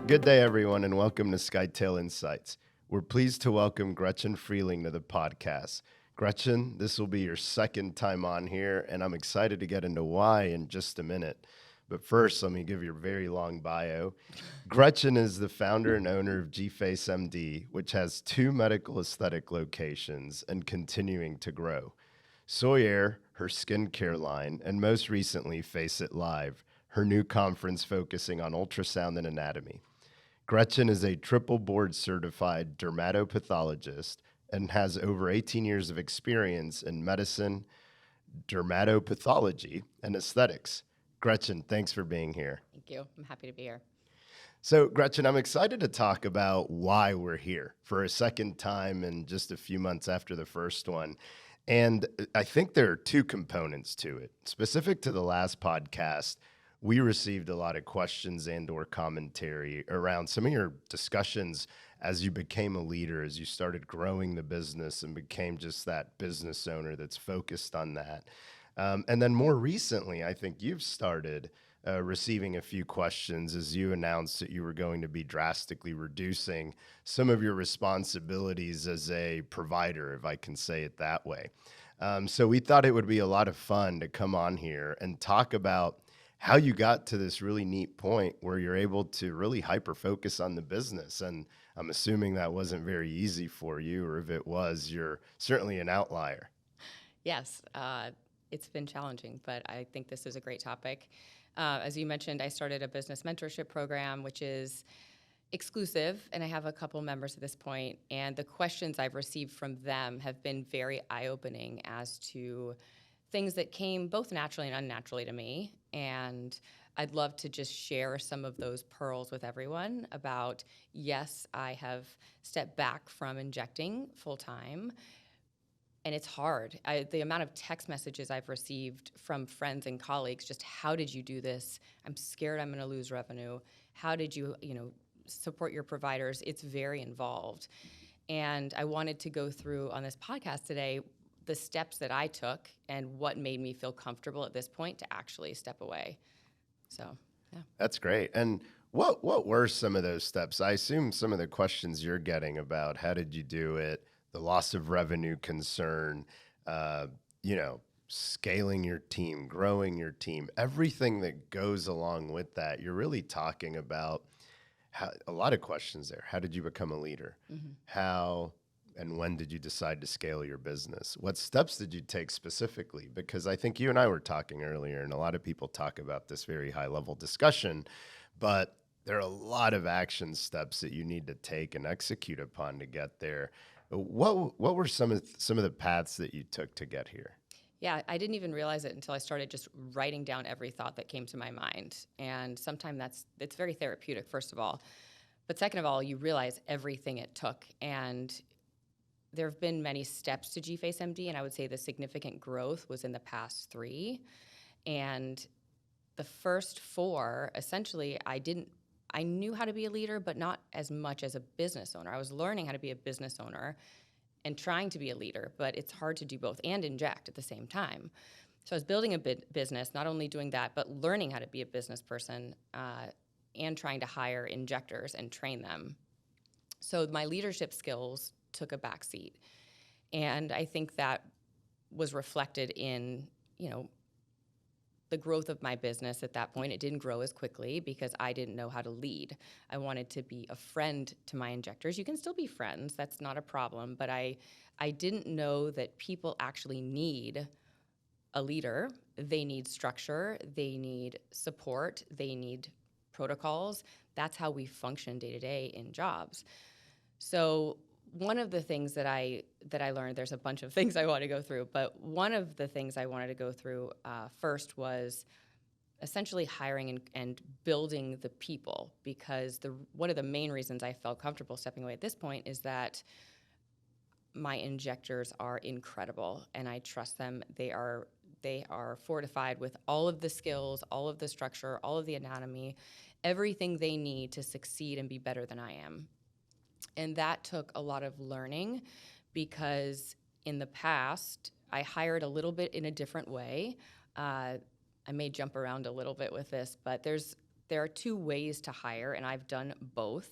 Good day, everyone, and welcome to Skytale Insights. We're pleased to welcome Gretchen Frieling to the podcast. Gretchen, this will be your second time on here, and I'm excited to get into why in just a minute. But first, let me give your very long bio. Gretchen is the founder and owner of GFace MD, which has 2 medical aesthetic locations and continuing to grow. Sawyer, her skincare line, and most recently, Face It Live, her new conference focusing on ultrasound and anatomy. Gretchen is a triple board certified dermatopathologist and has over 18 years of experience in medicine, dermatopathology, and aesthetics. Gretchen, thanks for being here. Thank you. I'm happy to be here. So, Gretchen, I'm excited to talk about why we're here for a second time in just a few months after the first one. And I think there are 2 components to it. Specific to the last podcast, we received a lot of questions and or commentary around some of your discussions as you became a leader, as you started growing the business and became just that business owner that's focused on that. And then more recently, I think you've started receiving a few questions as you announced that you were going to be drastically reducing some of your responsibilities as a provider, if I can say it that way. So we thought it would be a lot of fun to come on here and talk about how you got to this really neat point where you're able to really hyper focus on the business. And I'm assuming that wasn't very easy for you, or if it was, you're certainly an outlier. Yes, it's been challenging, but I think this is a great topic. As you mentioned, I started a business mentorship program, which is exclusive, and I have a couple members at this point, and the questions I've received from them have been very eye-opening as to things that came both naturally and unnaturally to me, and I'd love to just share some of those pearls with everyone about, yes, I have stepped back from injecting full-time, and it's hard. The amount of text messages I've received from friends and colleagues, just how did you do this? I'm scared I'm going to lose revenue. How did you, support your providers? It's very involved. And I wanted to go through on this podcast today the steps that I took and what made me feel comfortable at this point to actually step away. So, yeah. That's great. And what were some of those steps? I assume some of the questions you're getting about how did you do it, the loss of revenue concern, scaling your team, growing your team, everything that goes along with that. You're really talking about a lot of questions there. How did you become a leader? Mm-hmm. How and when did you decide to scale your business? What steps did you take specifically? Because I think you and I were talking earlier, and a lot of people talk about this very high-level discussion, but there are a lot of action steps that you need to take and execute upon to get there. What were some of the paths that you took to get here? Yeah, I didn't even realize it until I started just writing down every thought that came to my mind. And sometimes it's very therapeutic, first of all. But second of all, you realize everything it took. And there have been many steps to GFace MD, and I would say the significant growth was in the past 3. And the first 4, essentially, I knew how to be a leader, but not as much as a business owner. I was learning how to be a business owner and trying to be a leader, but it's hard to do both and inject at the same time. So I was building a business, not only doing that, but learning how to be a business person and trying to hire injectors and train them. So my leadership skills took a backseat. And I think that was reflected in, the growth of my business at that point. It didn't grow as quickly because I didn't know how to lead. I wanted to be a friend to my injectors. You can still be friends, that's not a problem, but I didn't know that people actually need a leader. They need structure, they need support, they need protocols. That's how we function day to day in jobs. So one of the things that I learned, there's a bunch of things I want to go through, but one of the things I wanted to go through first was essentially hiring and building the people, because one of the main reasons I felt comfortable stepping away at this point is that my injectors are incredible and I trust them. They are fortified with all of the skills, all of the structure, all of the anatomy, everything they need to succeed and be better than I am. And that took a lot of learning, because in the past, I hired a little bit in a different way. I may jump around a little bit with this, but there's there are two ways to hire, and I've done both.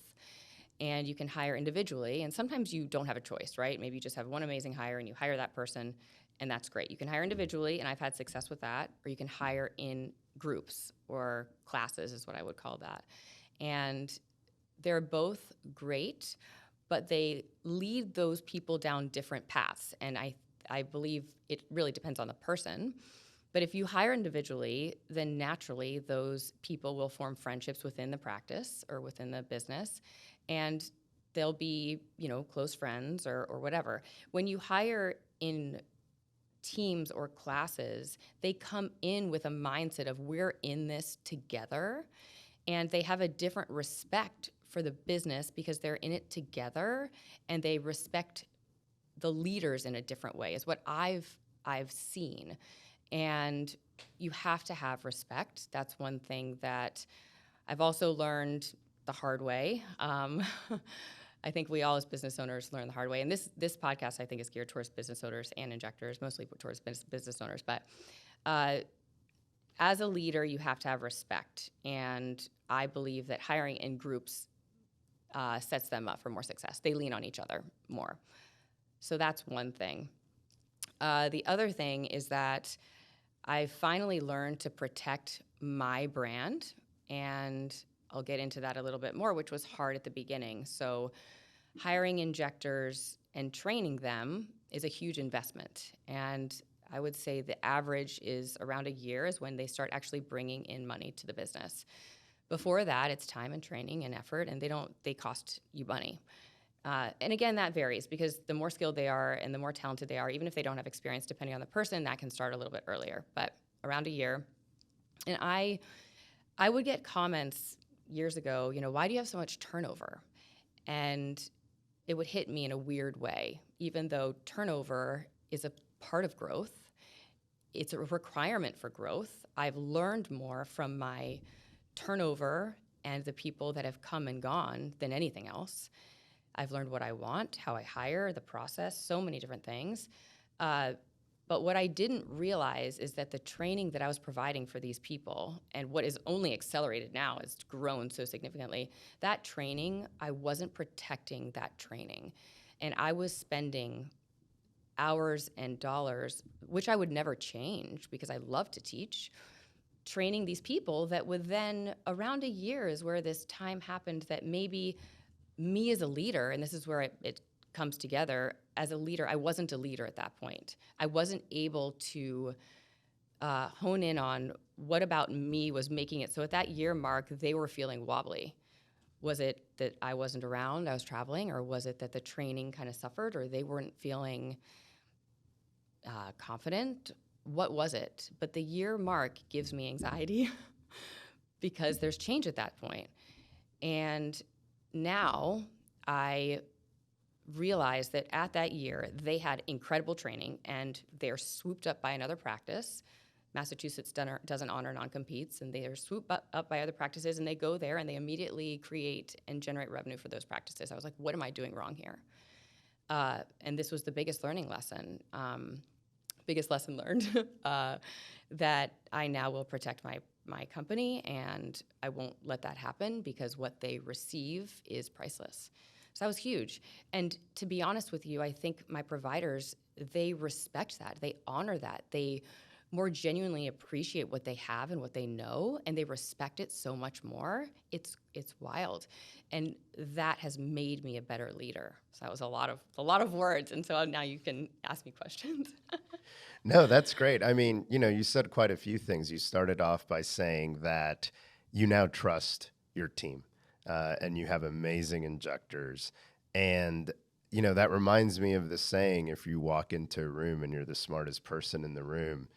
And you can hire individually, and sometimes you don't have a choice, right? Maybe you just have one amazing hire and you hire that person, and that's great. You can hire individually, and I've had success with that, or you can hire in groups or classes is what I would call that. And they're both great, but they lead those people down different paths. And I believe it really depends on the person. But if you hire individually, then naturally those people will form friendships within the practice or within the business, and they'll be, close friends or whatever. When you hire in teams or classes, they come in with a mindset of we're in this together, and they have a different respect for the business because they're in it together, and they respect the leaders in a different way is what I've seen. And you have to have respect. That's one thing that I've also learned the hard way. I think we all as business owners learn the hard way. And this podcast, I think, is geared towards business owners and injectors, mostly towards business owners. But as a leader, you have to have respect. And I believe that hiring in groups sets them up for more success. They lean on each other more. So that's one thing. The other thing is that I finally learned to protect my brand, and I'll get into that a little bit more, which was hard at the beginning. So hiring injectors and training them is a huge investment. And I would say the average is around a year is when they start actually bringing in money to the business. Before that, it's time and training and effort, and they cost you money. And again, that varies because the more skilled they are and the more talented they are, even if they don't have experience, depending on the person, that can start a little bit earlier, but around a year. And I would get comments years ago, why do you have so much turnover? And it would hit me in a weird way, even though turnover is a part of growth. It's a requirement for growth. I've learned more from my turnover and the people that have come and gone than anything else. I've learned what I want, how I hire, the process, so many different things. But what I didn't realize is that the training that I was providing for these people, and what is only accelerated now, has grown so significantly, that training, I wasn't protecting that training. And I was spending hours and dollars, which I would never change because I love to teach, training these people that would then, around a year is where this time happened that maybe me as a leader, and this is where it comes together, as a leader, I wasn't a leader at that point. I wasn't able to hone in on what about me was making it. So at that year mark, they were feeling wobbly. Was it that I wasn't around, I was traveling, or was it that the training kind of suffered, or they weren't feeling confident? What was it? But the year mark gives me anxiety because there's change at that point. And now I realize that at that year, they had incredible training and they're swooped up by another practice. Massachusetts doesn't honor non-competes, and they are swooped up by other practices, and they go there and they immediately create and generate revenue for those practices. I was like, what am I doing wrong here? And this was the biggest learning lesson, biggest lesson learned, that I now will protect my company, and I won't let that happen because what they receive is priceless. So that was huge. And to be honest with you, I think my providers, they respect that. They honor that. They more genuinely appreciate what they have and what they know, and they respect it so much more. It's wild. And that has made me a better leader. So that was a lot of words, and so now you can ask me questions. No, that's great. I mean, you said quite a few things. You started off by saying that you now trust your team, and you have amazing injectors. And, that reminds me of the saying, if you walk into a room and you're the smartest person in the room,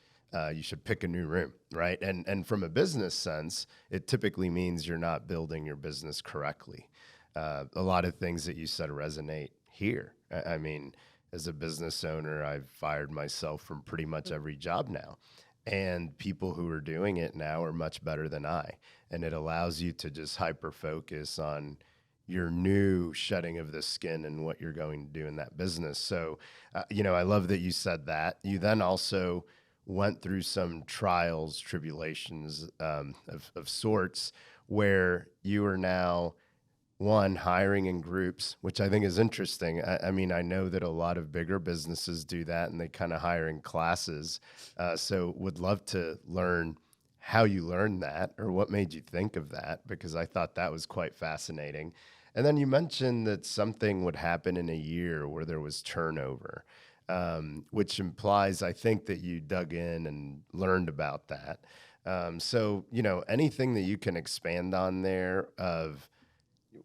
you should pick a new room, right? And from a business sense, it typically means you're not building your business correctly. A lot of things that you said resonate here. I mean, as a business owner, I've fired myself from pretty much every job now. And people who are doing it now are much better than I. And it allows you to just hyper focus on your new shedding of the skin and what you're going to do in that business. So, I love that you said that. You then also went through some trials, tribulations of sorts, where you are now one hiring in groups, which I think is interesting. I mean, I know that a lot of bigger businesses do that and they kind of hire in classes. So would love to learn how you learned that or what made you think of that, because I thought that was quite fascinating. And then you mentioned that something would happen in a year where there was turnover, which implies, I think, that you dug in and learned about that. So, anything that you can expand on there of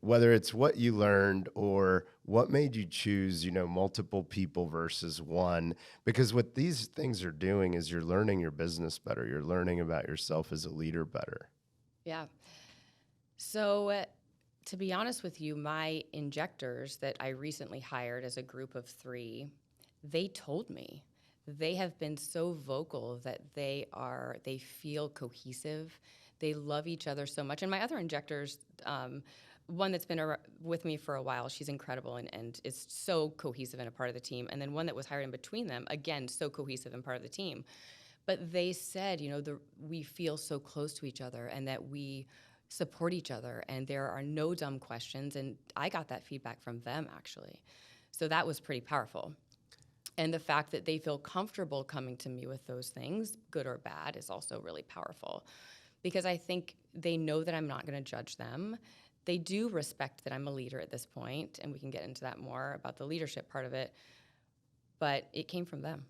whether it's what you learned or what made you choose, multiple people versus one, because what these things are doing is you're learning your business better. You're learning about yourself as a leader better. Yeah. So, to be honest with you, my injectors that I recently hired as a group of 3, they told me they have been so vocal that they feel cohesive. They love each other so much. And my other injectors, one that's been with me for a while, she's incredible and is so cohesive and a part of the team. And then one that was hired in between them, again, so cohesive and part of the team. But they said, we feel so close to each other and that we support each other and there are no dumb questions. And I got that feedback from them, actually. So that was pretty powerful. And the fact that they feel comfortable coming to me with those things, good or bad, is also really powerful. Because I think they know that I'm not going to judge them. They do respect that I'm a leader at this point, and we can get into that more about the leadership part of it. But it came from them.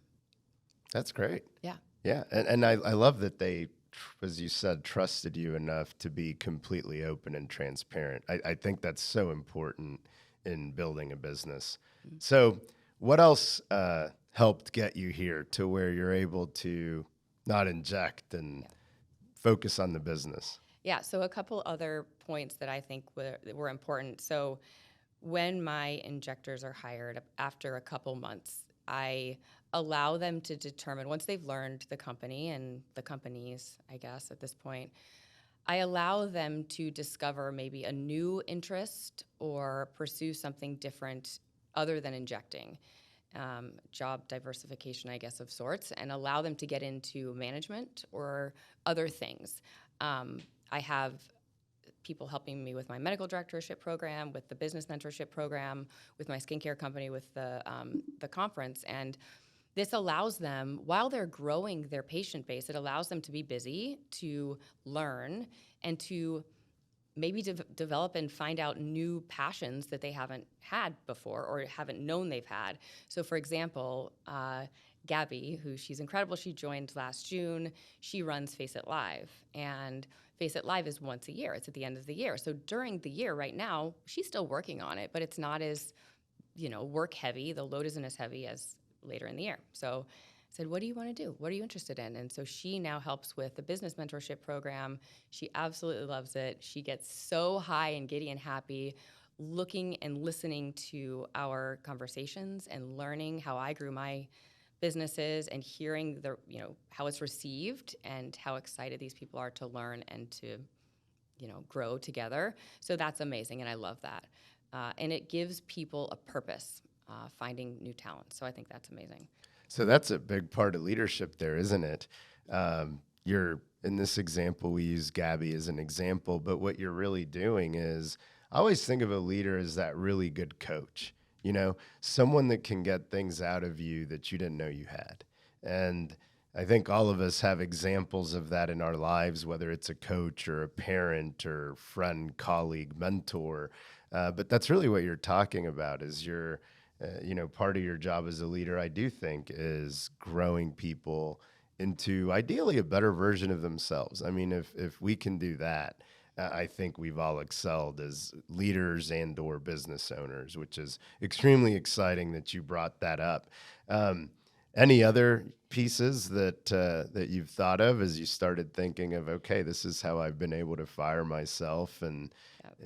That's great. Yeah. Yeah. And I love that they, as you said, trusted you enough to be completely open and transparent. I think that's so important in building a business. Mm-hmm. So what else helped get you here to where you're able to not inject and focus on the business? Yeah, so a couple other points that I think were important. So when my injectors are hired, after a couple months, I allow them to determine, once they've learned the company and the companies, I guess, at this point, I allow them to discover maybe a new interest or pursue something different other than injecting. Job diversification, I guess, of sorts, and allow them to get into management or other things. I have people helping me with my medical directorship program, with the business mentorship program, with my skincare company, with the conference. And this allows them, while they're growing their patient base, it allows them to be busy, to learn, and to maybe develop and find out new passions that they haven't had before or haven't known they've had. So, for example, Gabby, she's incredible, she joined last June. She runs Face It Live, and Face It Live is once a year. It's at the end of the year. So during the year right now, she's still working on it, but it's not as, work heavy. The load isn't as heavy as later in the year. So I said, what do you want to do? What are you interested in? And so she now helps with the business mentorship program. She absolutely loves it. She gets so high and giddy and happy looking and listening to our conversations and learning how I grew my businesses and hearing how it's received and how excited these people are to learn and to, grow together. So that's amazing, and I love that. And it gives people a purpose, finding new talent. So I think that's amazing. So that's a big part of leadership there, isn't it? You're in this example, we use Gabby as an example, but what you're really doing is, I always think of a leader as that really good coach, someone that can get things out of you that you didn't know you had. And I think all of us have examples of that in our lives, whether it's a coach or a parent or friend, colleague, mentor. But that's really what you're talking about is part of your job as a leader, I do think, is growing people into ideally a better version of themselves. I mean, if we can do that, I think we've all excelled as leaders and or business owners, which is extremely exciting that you brought that up. Any other pieces that you've thought of as you started thinking of, okay, this is how I've been able to fire myself and,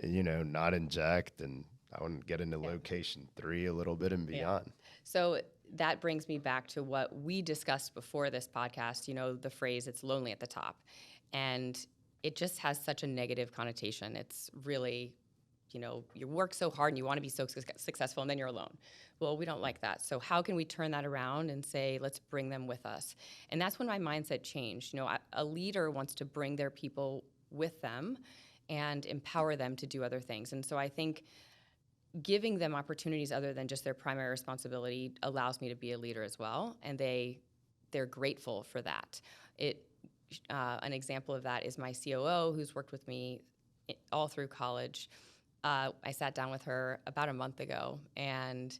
not inject, and I want to get into location 3 a little bit and beyond. Yeah. So that brings me back to what we discussed before this podcast, the phrase, it's lonely at the top. And it just has such a negative connotation. It's really, you work so hard and you want to be so successful, and then you're alone. Well, we don't like that. So how can we turn that around and say, let's bring them with us? And that's when my mindset changed. A leader wants to bring their people with them and empower them to do other things. And so I think giving them opportunities other than just their primary responsibility allows me to be a leader as well, and they're grateful for that. An example of that is my COO, who's worked with me all through college. I sat down with her about a month ago and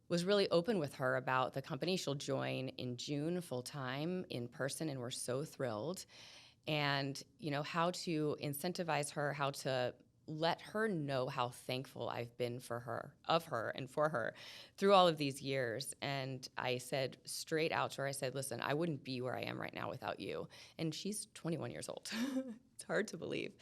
was really open with her about the company. She'll join in June full-time in person, and we're so thrilled. And, how to incentivize her, how to let her know how thankful I've been for her through all of these years. And I said straight out to her, I said, listen, I wouldn't be where I am right now without you. And she's 21 years old. It's hard to believe.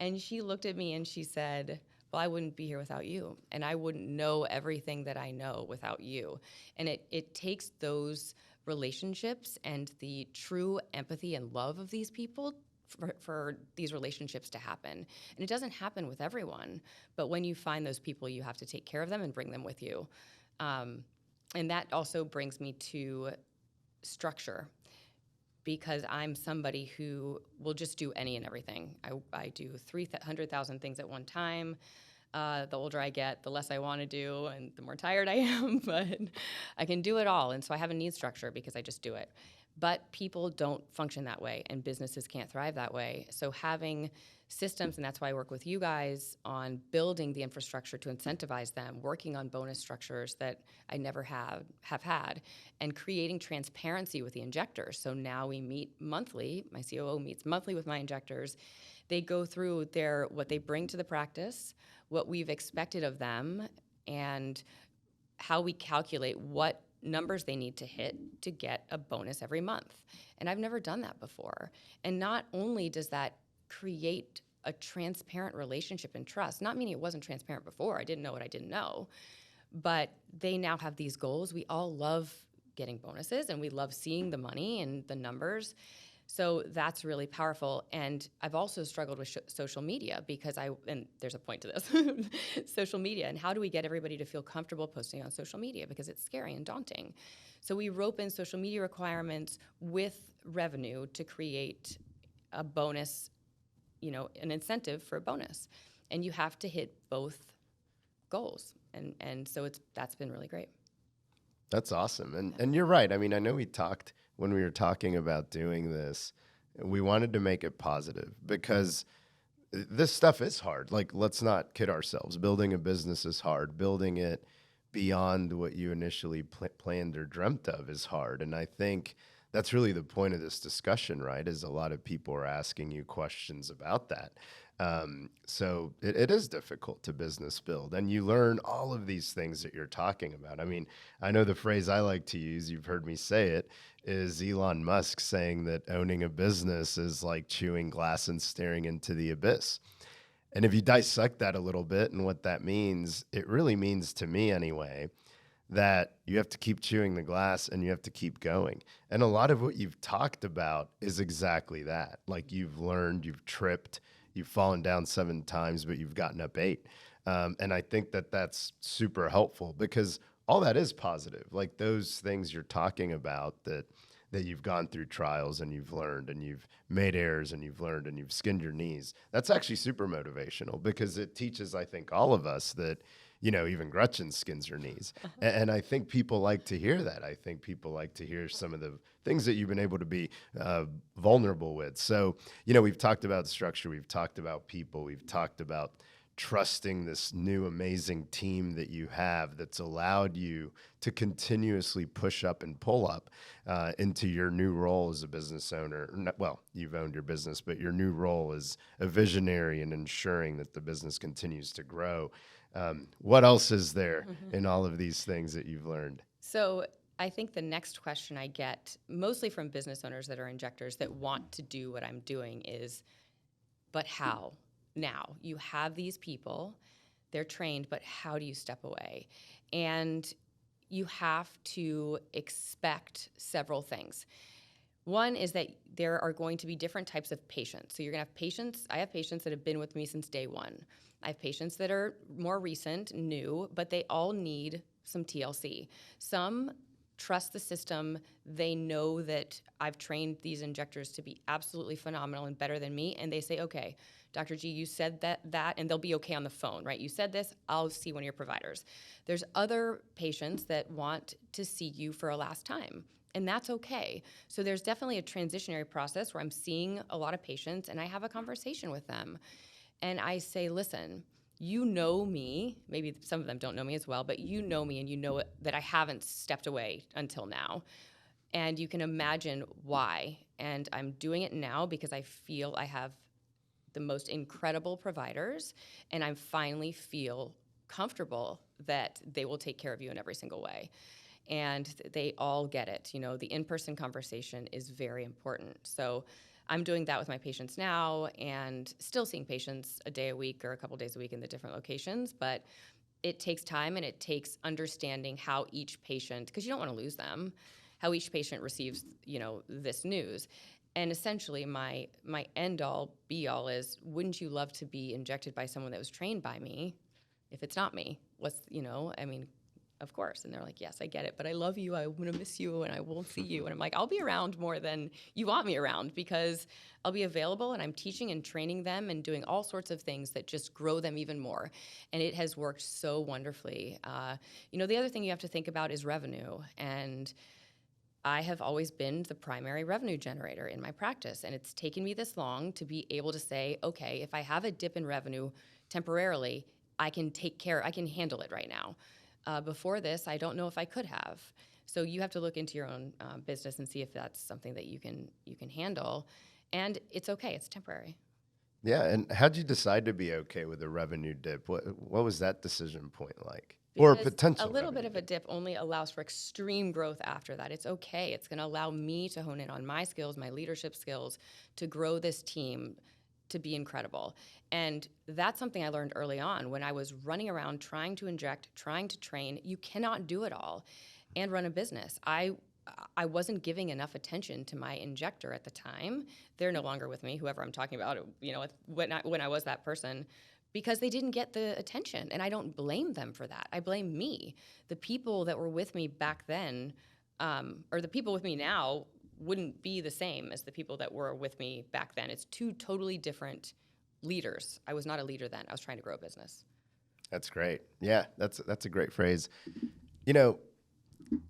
And she looked at me and she said, well, I wouldn't be here without you. And I wouldn't know everything that I know without you. And it takes those relationships and the true empathy and love of these people for these relationships to happen. And it doesn't happen with everyone, but when you find those people, you have to take care of them and bring them with you. And that also brings me to structure, because I'm somebody who will just do any and everything. I do 300,000 things at one time. The older I get, the less I want to do and the more tired I am, but I can do it all. And so I have a need structure because I just do it. But people don't function that way, and businesses can't thrive that way. So having systems, and that's why I work with you guys on building the infrastructure to incentivize them, working on bonus structures that I never have had, and creating transparency with the injectors. So now we meet monthly. My COO meets monthly with my injectors. They go through what they bring to the practice, what we've expected of them, and how we calculate what numbers they need to hit to get a bonus every month. And I've never done that before. And not only does that create a transparent relationship and trust, not meaning it wasn't transparent before, I didn't know what I didn't know, but they now have these goals. We all love getting bonuses and we love seeing the money and the numbers. So that's really powerful. And I've also struggled with social media because and there's a point to this, social media. And how do we get everybody to feel comfortable posting on social media? Because it's scary and daunting. So we rope in social media requirements with revenue to create a bonus, an incentive for a bonus. And you have to hit both goals. And so that's been really great. That's awesome. And you're right. I mean, I know we talked when we were talking about doing this, we wanted to make it positive because this stuff is hard. Like, let's not kid ourselves. Building a business is hard. Building it beyond what you initially planned or dreamt of is hard. And I think that's really the point of this discussion, right? Is a lot of people are asking you questions about that. So it is difficult to business build, and you learn all of these things that you're talking about. I mean, I know the phrase I like to use, you've heard me say it, is Elon Musk saying that owning a business is like chewing glass and staring into the abyss. And if you dissect that a little bit and what that means, it really means, to me anyway, that you have to keep chewing the glass and you have to keep going. And a lot of what you've talked about is exactly that. Like, you've learned, you've tripped, you've fallen down 7 times, but you've gotten up 8. And I think that that's super helpful because all that is positive. Like, those things you're talking about that you've gone through trials and you've learned and you've made errors and you've learned and you've skinned your knees. That's actually super motivational because it teaches, I think, all of us that, even Gretchen skins her knees. And I think people like to hear that. I think people like to hear some of the things that you've been able to be vulnerable with. So, we've talked about structure. We've talked about people. We've talked about trusting this new amazing team that you have that's allowed you to continuously push up and pull up into your new role as a business owner. Well, you've owned your business, but your new role as a visionary and ensuring that the business continues to grow. What else is there in all of these things that you've learned? So I think the next question I get, mostly from business owners that are injectors that want to do what I'm doing, is, but how? Now, you have these people, they're trained, but how do you step away? And you have to expect several things. One is that there are going to be different types of patients. So you're going to have patients. I have patients that have been with me since day one. I have patients that are more recent, new, but they all need some TLC. Some trust the system. They know that I've trained these injectors to be absolutely phenomenal and better than me. And they say, okay, Dr. G, you said that, and they'll be okay on the phone, right? You said this, I'll see one of your providers. There's other patients that want to see you for a last time, and that's okay. So there's definitely a transitionary process where I'm seeing a lot of patients and I have a conversation with them. And I say, listen, you know me, maybe some of them don't know me as well, but you know me and you know that I haven't stepped away until now. And you can imagine why. And I'm doing it now because I feel I have the most incredible providers, and I finally feel comfortable that they will take care of you in every single way. And they all get it. You know, the in-person conversation is very important. So I'm doing that with my patients now and still seeing patients a day a week or a couple days a week in the different locations. But it takes time and it takes understanding how each patient, because you don't want to lose them, how each patient receives, you know, this news. And essentially my end all be all is, wouldn't you love to be injected by someone that was trained by me if it's not me? What's, you know, I mean, of course. And they're like, yes, I get it, but I love you. I'm going to miss you and I won't see you. And I'm like, I'll be around more than you want me around because I'll be available and I'm teaching and training them and doing all sorts of things that just grow them even more. And it has worked so wonderfully. You know, the other thing you have to think about is revenue. And I have always been the primary revenue generator in my practice. And it's taken me this long to be able to say, okay, if I have a dip in revenue temporarily, I can handle it right now. Before this, I don't know if I could have. So you have to look into your own business and see if that's something that you can handle. And it's okay. It's temporary. Yeah, and how'd you decide to be okay with a revenue dip? What was that decision point like? Or a Because a potential little bit revenue of a dip? dip only allows for extreme growth after that. It's okay. It's going to allow me to hone in on my skills, my leadership skills, to grow this team to be incredible. And that's something I learned early on when I was running around trying to inject, trying to train. You cannot do it all and run a business. I wasn't giving enough attention to my injector at the time. They're no longer with me, whoever I'm talking about, you know, when I was that person, because they didn't get the attention. And I don't blame them for that. I blame me. The people that were with me back then, or the people with me now, wouldn't be the same as the people that were with me back then. It's two totally different leaders. I was not a leader then. I was trying to grow a business. That's great. Yeah, that's a great phrase. You know,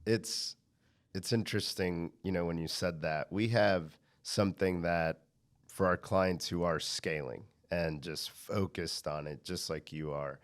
it's interesting, you know, when you said that. We have something that for our clients who are scaling and just focused on it, just like you are,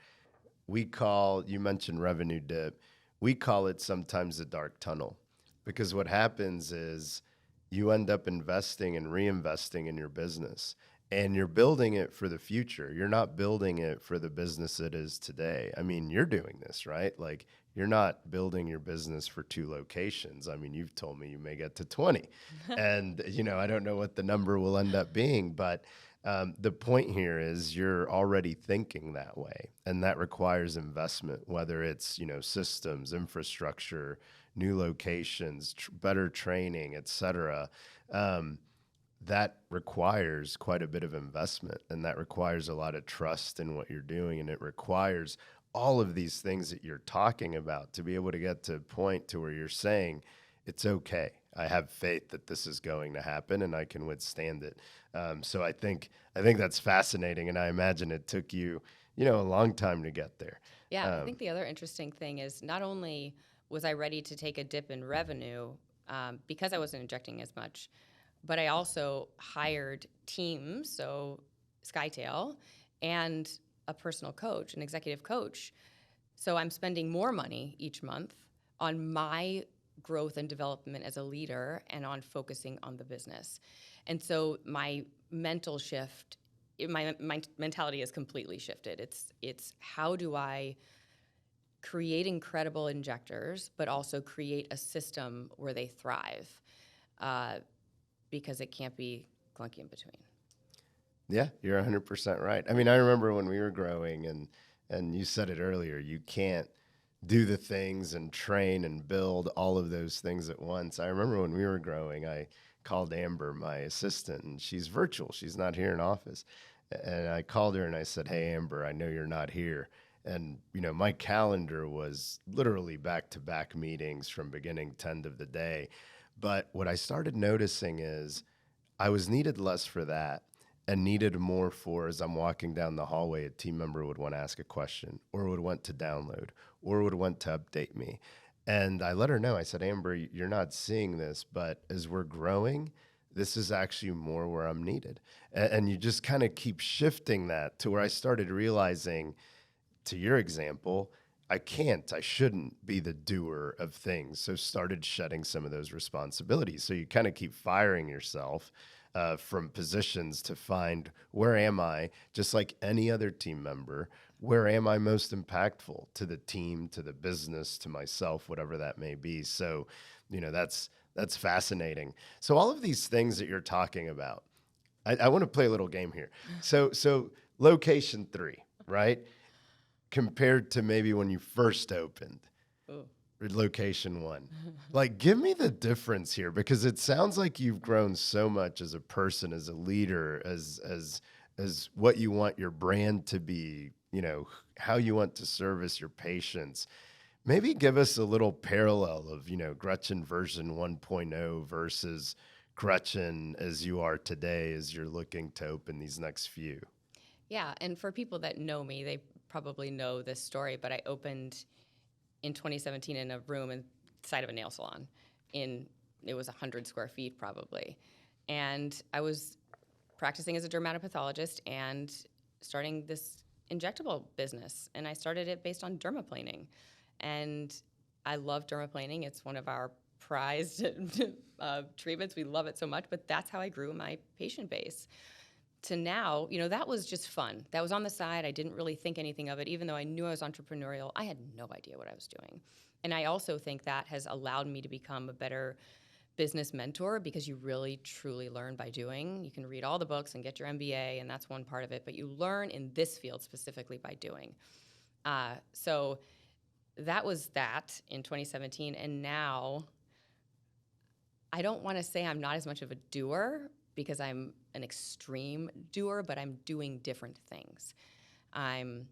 you mentioned revenue dip, we call it sometimes the dark tunnel because what happens is you end up investing and reinvesting in your business and you're building it for the future. You're not building it for the business it is today. I mean, you're doing this, right? Like you're not building your business for 2 locations. I mean, you've told me you may get to 20 and, you know, I don't know what the number will end up being, but the point here is you're already thinking that way, and that requires investment, whether it's, you know, systems, infrastructure, new locations, better training, et cetera. That requires quite a bit of investment, and that requires a lot of trust in what you're doing, and it requires all of these things that you're talking about to be able to get to a point to where you're saying, it's okay. I have faith that this is going to happen and I can withstand it. So I think that's fascinating, and I imagine it took you, you know, a long time to get there. Yeah, I think the other interesting thing is not only was I ready to take a dip in revenue because I wasn't injecting as much, but I also hired teams, so Skytale, and a personal coach, an executive coach. So I'm spending more money each month on my growth and development as a leader and on focusing on the business. And so my mental shift, my mentality has completely shifted. It's how do I create incredible injectors, but also create a system where they thrive, because it can't be clunky in between. Yeah, you're 100% right. I mean, I remember when we were growing, and you said it earlier, you can't do the things and train and build all of those things at once. I remember when we were growing, I called Amber, my assistant, and she's virtual. She's not here in office. And I called her and I said, "Hey, Amber, I know you're not here." And, my calendar was literally back-to-back meetings from beginning to end of the day. But what I started noticing is I was needed less for that and needed more for, as I'm walking down the hallway, a team member would want to ask a question or would want to download or would want to update me. And I let her know, I said, "Amber, you're not seeing this, but as we're growing, this is actually more where I'm needed." And you just kind of keep shifting that to where I started realizing, to your example, I shouldn't be the doer of things. So started shedding some of those responsibilities. So you kind of keep firing yourself from positions to find, where am I, just like any other team member, where am I most impactful to the team, to the business, to myself, whatever that may be. So, that's fascinating. So all of these things that you're talking about, I want to play a little game here. So location 3, right? Compared to maybe when you first opened, Ooh. location 1. Like, give me the difference here, because it sounds like you've grown so much as a person, as a leader, as what you want your brand to be, how you want to service your patients. Maybe give us a little parallel of, Gretchen version 1.0 versus Gretchen as you are today, as you're looking to open these next few. Yeah, and for people that know me, they probably know this story, but I opened in 2017 in a room inside of a nail salon. It was 100 square feet probably. And I was practicing as a dermatopathologist and starting this injectable business. And I started it based on dermaplaning. And I love dermaplaning. It's one of our prized treatments. We love it so much, but that's how I grew my patient base. To now, that was just fun. That was on the side. I didn't really think anything of it. Even though I knew I was entrepreneurial, I had no idea what I was doing. And I also think that has allowed me to become a better business mentor, because you really, truly learn by doing. You can read all the books and get your MBA, and that's one part of it, but you learn in this field specifically by doing. So that was that in 2017. And now, I don't want to say I'm not as much of a doer, because I'm an extreme doer, but I'm doing different things. I'm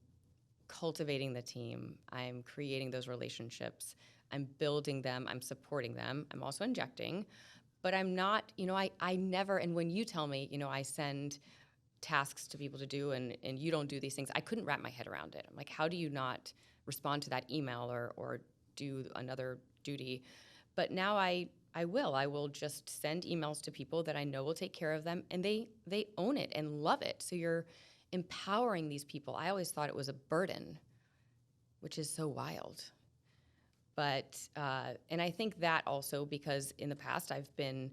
cultivating the team. I'm creating those relationships. I'm building them. I'm supporting them. I'm also injecting, but I'm not, I never, and when you tell me, I send tasks to people to do and you don't do these things, I couldn't wrap my head around it. I'm like, how do you not respond to that email or do another duty? But now I will just send emails to people that I know will take care of them, and they own it and love it. So you're empowering these people. I always thought it was a burden, which is so wild. But, and I think that also because in the past I've been,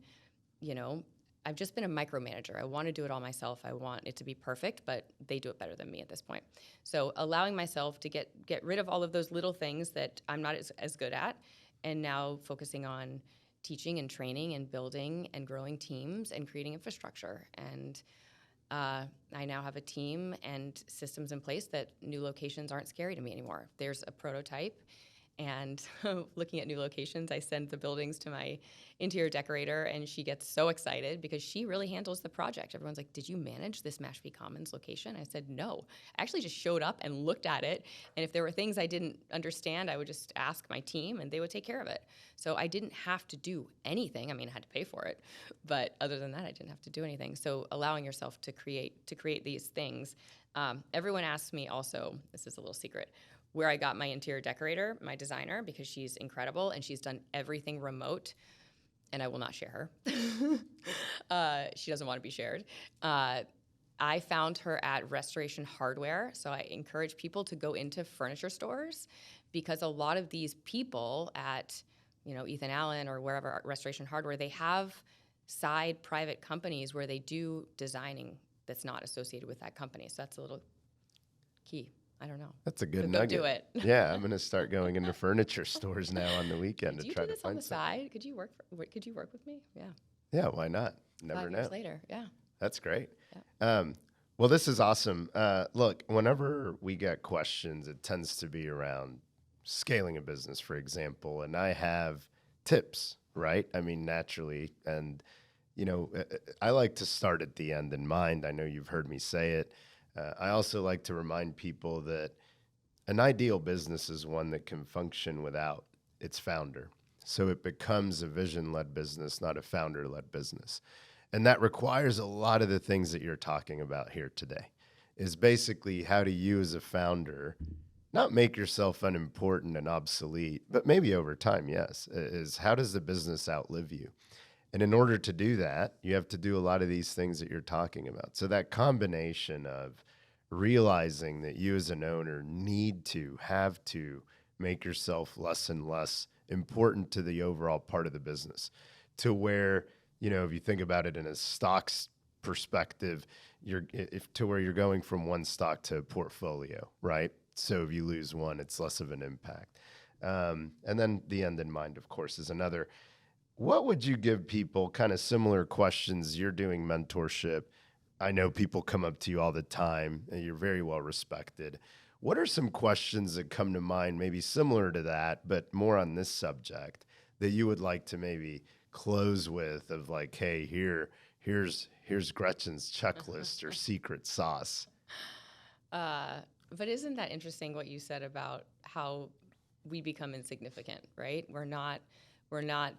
I've just been a micromanager. I want to do it all myself. I want it to be perfect, but they do it better than me at this point. So allowing myself to get rid of all of those little things that I'm not as good at, and now focusing on teaching and training and building and growing teams and creating infrastructure. And I now have a team and systems in place that new locations aren't scary to me anymore. There's a prototype, and looking at new locations, I send the buildings to my interior decorator, and she gets so excited because she really handles the project. Everyone's like, "Did you manage this Mashpee Commons location?" I said, "No. I actually just showed up and looked at it, and if there were things I didn't understand, I would just ask my team, and they would take care of it." So I didn't have to do anything. I mean, I had to pay for it, but other than that, I didn't have to do anything. So allowing yourself to create these things. Everyone asks me also, this is a little secret, where I got my interior decorator, my designer, because she's incredible and she's done everything remote, and I will not share her. She doesn't want to be shared. I found her at Restoration Hardware, so I encourage people to go into furniture stores, because a lot of these people at, Ethan Allen or wherever, Restoration Hardware, they have side private companies where they do designing that's not associated with that company. So that's a little key. I don't know. That's a good So nugget. Go do it. Yeah, I'm going to start going into furniture stores now on the weekend Could to try you do to this on find the something. side? Could you work with me? Yeah. Yeah, why not? Never 5 know. years later, yeah. That's great. Yeah. Well, this is awesome. Look, whenever we get questions, it tends to be around scaling a business, for example, and I have tips, right? I mean, naturally, and I like to start at the end in mind. I know you've heard me say it. I also like to remind people that an ideal business is one that can function without its founder. So it becomes a vision led business, not a founder led business. And that requires a lot of the things that you're talking about here today, is basically how do you as a founder not make yourself unimportant and obsolete, but maybe over time, yes, is how does the business outlive you? And in order to do that, you have to do a lot of these things that you're talking about. So that combination of realizing that you as an owner have to make yourself less and less important to the overall part of the business to where, if you think about it in a stocks perspective, to where you're going from one stock to a portfolio, right? So if you lose one, it's less of an impact. And then the end in mind, of course, is another. What would you give people kind of similar questions? You're doing mentorship. I know people come up to you all the time and you're very well respected. What are some questions that come to mind, maybe similar to that, but more on this subject that you would like to maybe close with of like, hey, here's Gretchen's checklist or secret sauce? But isn't that interesting what you said about how we become insignificant, right? We're not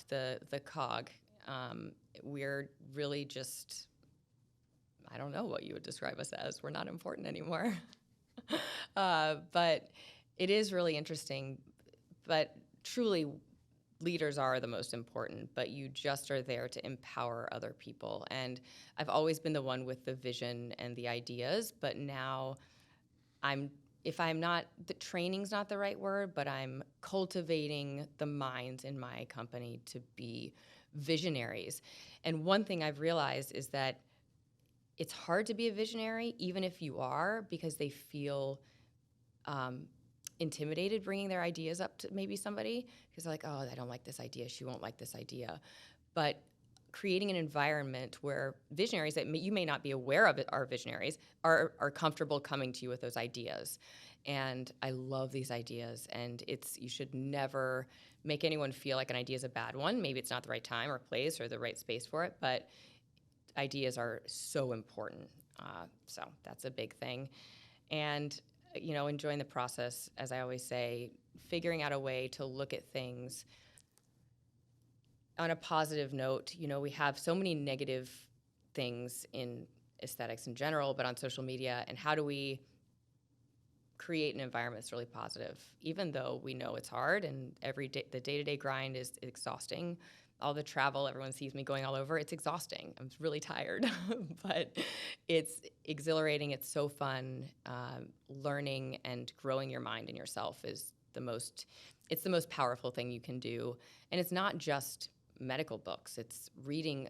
the cog. We're really just, I don't know what you would describe us as. We're not important anymore. But it is really interesting. But truly, leaders are the most important, but you just are there to empower other people. And I've always been the one with the vision and the ideas, but now the training's not the right word, but I'm cultivating the minds in my company to be visionaries. And one thing I've realized is that it's hard to be a visionary, even if you are, because they feel intimidated bringing their ideas up to maybe somebody, because they're like, oh, I don't like this idea. She won't like this idea. But creating an environment where visionaries that you may not be aware of are visionaries are comfortable coming to you with those ideas. And I love these ideas, and you should never make anyone feel like an idea is a bad one. Maybe it's not the right time or place or the right space for it, but ideas are so important. So that's a big thing. And, enjoying the process, as I always say, figuring out a way to look at things on a positive note. We have so many negative things in aesthetics in general, but on social media, and how do we create an environment that's really positive, even though we know it's hard and every day, the day-to-day grind is exhausting. All the travel, everyone sees me going all over, it's exhausting. I'm really tired, but it's exhilarating. It's so fun. Learning and growing your mind and yourself is it's the most powerful thing you can do. And it's not just medical books. It's reading,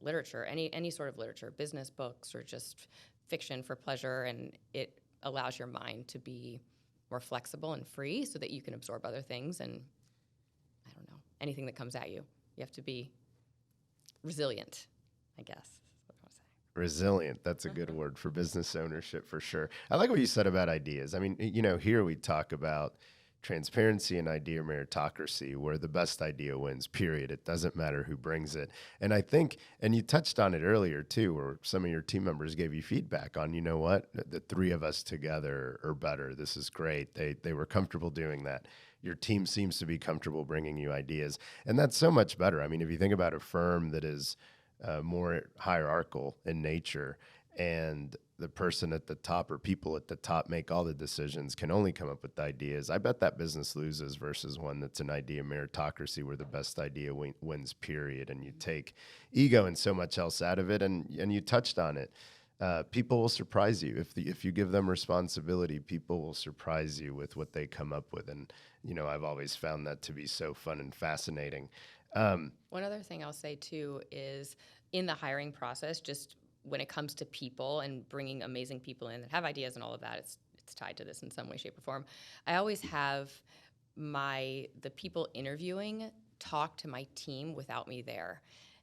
literature, any sort of literature, business books, or just fiction for pleasure. And it allows your mind to be more flexible and free so that you can absorb other things. And I don't know, anything that comes at you. You have to be resilient, I guess is what I was saying. Resilient. That's a good word for business ownership for sure. I like what you said about ideas. I mean, here we talk about transparency and idea meritocracy, where the best idea wins, period. It doesn't matter who brings it. And I think, and you touched on it earlier too, where some of your team members gave you feedback on, what, the three of us together are better. This is great. They were comfortable doing that. Your team seems to be comfortable bringing you ideas. And that's so much better. I mean, if you think about a firm that is more hierarchical in nature, and the person at the top or people at the top make all the decisions, can only come up with ideas, I bet that business loses versus one that's an idea meritocracy, where the best idea wins, period. And you take ego and so much else out of it. And you touched on it. People will surprise you. If you give them responsibility, people will surprise you with what they come up with. And, I've always found that to be so fun and fascinating. One other thing I'll say too is in the hiring process, just when it comes to people and bringing amazing people in that have ideas and all of that, it's tied to this in some way, shape, or form. I always have the people interviewing talk to my team without me there.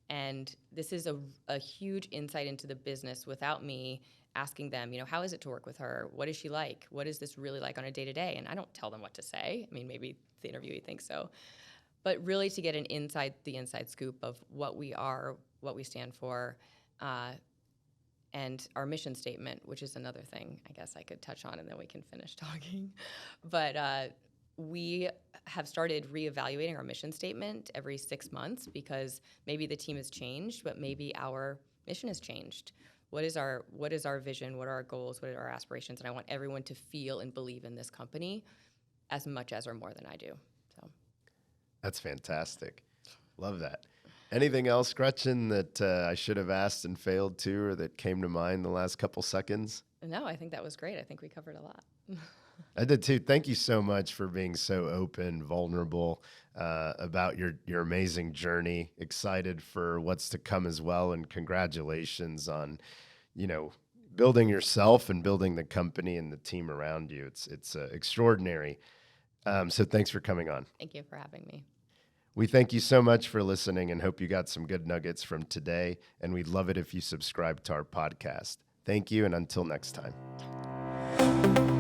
And this is a huge insight into the business without me asking them, how is it to work with her? What is she like? What is this really like on a day-to-day? And I don't tell them what to say. I mean, maybe the interviewee thinks so. but really to get the inside scoop of what we are, what we stand for, and our mission statement, which is another thing I guess I could touch on and then we can finish talking. But we have started reevaluating our mission statement every 6 months because maybe the team has changed, but maybe our mission has changed. What is our vision? What are our goals? What are our aspirations? And I want everyone to feel and believe in this company as much as or more than I do. So That's fantastic. Love that. Anything else, Gretchen, that I should have asked and failed to, or that came to mind the last couple seconds? no, I think that was great. I think we covered a lot. I did too. Thank you so much for being so open, vulnerable about your amazing journey. Excited for what's to come as well, and congratulations on, building yourself and building the company and the team around you. It's extraordinary. So thanks for coming on. Thank you for having me. We thank you so much for listening and hope you got some good nuggets from today. And we'd love it if you subscribe to our podcast. Thank you, and until next time.